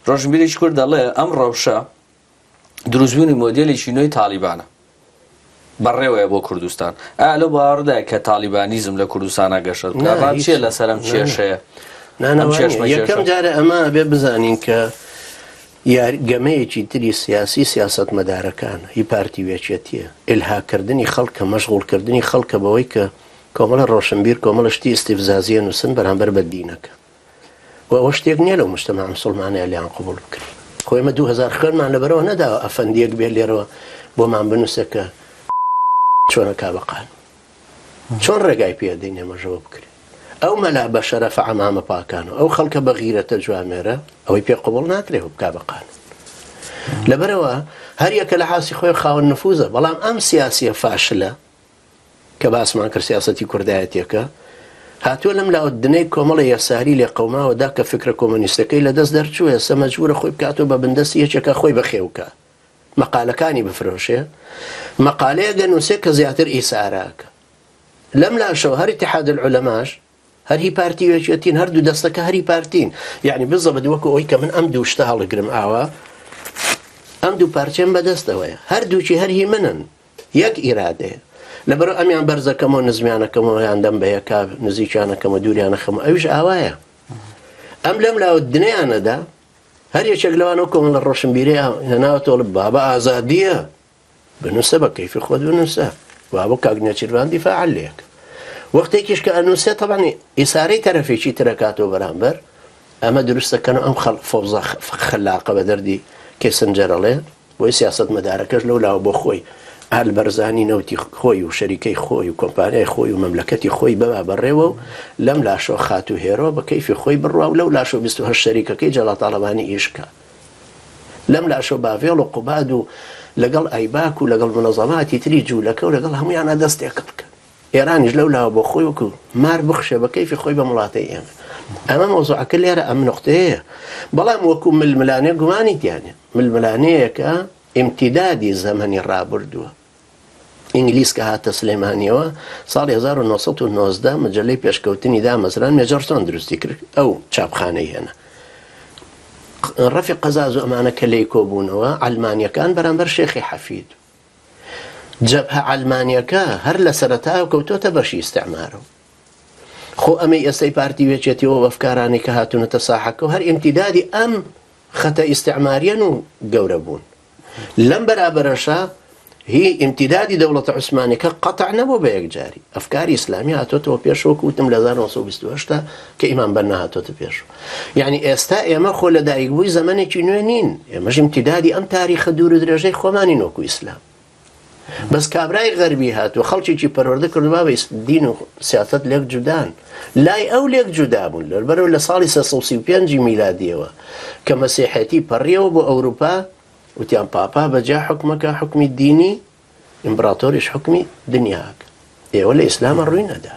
ڕۆژنبیریش کورد دەڵێ ئەم ڕەوشە دروستبوونی مۆدێلێکی نوێی تالیبانە بەڕێوەیە بۆ کوردستان. لەو باوەڕدایە کە تالیبانیزم لە کوردستانە گەشت بکات چیە لەسەرم کێشەیە؟ یەکەم جارە ئەمە بێ بزانین کە گەمەیەکی تری سیاسی سیاست مەدارەکان هی پارتی وێچێتیە ئلهاکردنی خەڵکە مەشغوڵکردنی خەڵکە بەوەی کە کۆمەڵە ڕۆشنبیر کۆمەڵە شتی ئیستیفزازیە نووسن بەرامبەر بە دینەکە و ئەوە شتێک نییە لەو مجتەمع موسڵمانەیە لیان قبوڵ بکرێت. خۆی ئێمە 2000 خوێنمان لەبەرەوە نەداوە ئەفەندیەک بێ لێرەوە بۆمان بنووسە کە چۆنە کابقان چۆن ڕێگای پێدەین ئێمەژەوە بکرێت. ئەو مەلا بە شەرەفە عەمامە پاکانەوە ئەو خەڵکە بە غیرەتە جوامێرە ئەوەی پێ قبوڵ ناکرێت بکابقان. لەبەرەوە هەر یەکە لە حاسی خۆی خاوەن نفوزە، بەڵام ئەم سیاسیە فاشلە کە باسمان کرد سیاسەتی کوردایەتێکە هاتووە لەم لاوە دنەی کۆمەڵە یەساری لێ قەوماوەدا کە فکرە کۆمۆنیستەکەی لە دەست دەرچووە ئێستا مەجبورە خۆی بکاتەوە بە بندەستی یەکێکە خۆی بەخێوکە مەقالەکانی بفرۆشێ مەقالەیە دەنووسێ کە زیاتر ئیساراکە. لەم لاشەوە هەر ئیتیحاد العولەماش هەر هی پارتی وێچێتین هەردوو دەستەکە هەری پارتین، یعنی بزەبە وەکو ئەوەی کە من ئەم دوو شتە هەڵەگرم ئاوا ئەم دوو پارچەم بەدەستەوەیە هەردووچی هەرهی منن یەک ئیرادەیە. لەبەرەوە ئەمیان بەرزەکەمەوە نزمیانەکەمەوە یاندەم بە یەکا نزیکیانەکەمە دووریانەخەمە ئەویش ئاوایە. ئەم لەم لاوە دنیایانەدا هەر یەکێک لەوانەوە کۆمەڵە ڕۆشنبیرەی هێناوەتەوە بابە ئازادیە بنووسە بە کەیفی خۆت بنووسە بابە کاک نێچیروان دیفاع لێکە وەختێکیش کە ئەنووسێت تەبانی ئیسارەی تەرەفێکی ترەکاتەوە بەرامبەر ئەمە دروستەکەن ئەم فەوزە خلاقە بە دەردی کێسنجەرەڵێ بۆی سیاست مەدارەکەش لەو لاوە بۆ خۆی هەر بەرزانی نەوتی خۆی و شەریکەی خۆی و کۆمپانیای خۆی و مەملەکەتی خۆی بەوا بەڕێوە و لەم لاشۆ خات و هێرۆ بە کەیفی خۆی بڕوا و لەو لاشۆ 28 شەریکەکەی جەڵا تاڵەبانی ئیشکە لەم لاشۆ باڤێڵ و قوباد و لەگەڵ ئایباک و لەگەڵ منەظەماتی تری جوولەکە و لەگەڵ هەمویانە دەستێک بکە. ئێرانیش لەو لاوە بۆ خۆی وەکو مار بخشێ بە کەیفی خۆی بە وڵاتەی ئێمە. ئەمە مۆزوعەکە لێرە ئەم نقطەیە، بەڵام وەکو ململانێ گومانی تیانێ ململانەیەکە ئیمتیدادی زەمەنی ڕابردووە. ئینگلیس کە هاتە سلێمانیەوە ساڵی 1990 مەجەلەی پێشکەوتنی دامەزران مێجەرسۆن دروستی کرد ئەو چاپخانەی هێنا ڕەفی قەزاز و ئەمانە کە لێی کۆبوونەوە ئەلمانیەکان بەرامبەر شێخی حەفید جەبهە ئەلمانیەکە هەر لە سەرەتاوە کەوتۆتە بەشی ئیستیعمارەوە. خۆ ئەمەی ئێستای پارتی وێچێتیەوە بەفکارانی کە هاتوونەتە ساحەکە و هەر ئیمتیدادی ئەم خەتە ئیستیعماریەن و گەورە بوون. لەم بەرابەرەشە هی ئیمتیدادی دەوڵەتە عوسمانیەکە قەتع نەبوو بە یەکجاری ئەفکاری ئیسلامی هاتۆتەوە پێشەوە کوتم لە 1920 کە ئیمان بەننا هاتۆتە پێشەوە. یعنی ئێستا ئێمە خۆ لە دایکبووی زەمانێکی نوێ نین، ئێمەش ئیمتیدادی ئەم تاریخە دوور و درێژەی خۆمانی نۆکو ئیسلام. بەس کابرای غەربی هاتووە خەڵکێکی پەروەردە کردووە بە دین و سیاسەت لێک جودان لای ئەو لێک جودا بوون لەبەرەوە لە ساڵی 335 میلادیەوە کە مەسیحەتی پەڕیەوە بۆ ئەوروپا وتیان پاپا بەجا حکومەکە حکمی دینی ئیمپراتۆریش حکمی دنیاکە ئێوە لە ئیسلامە ڕووی نەدا.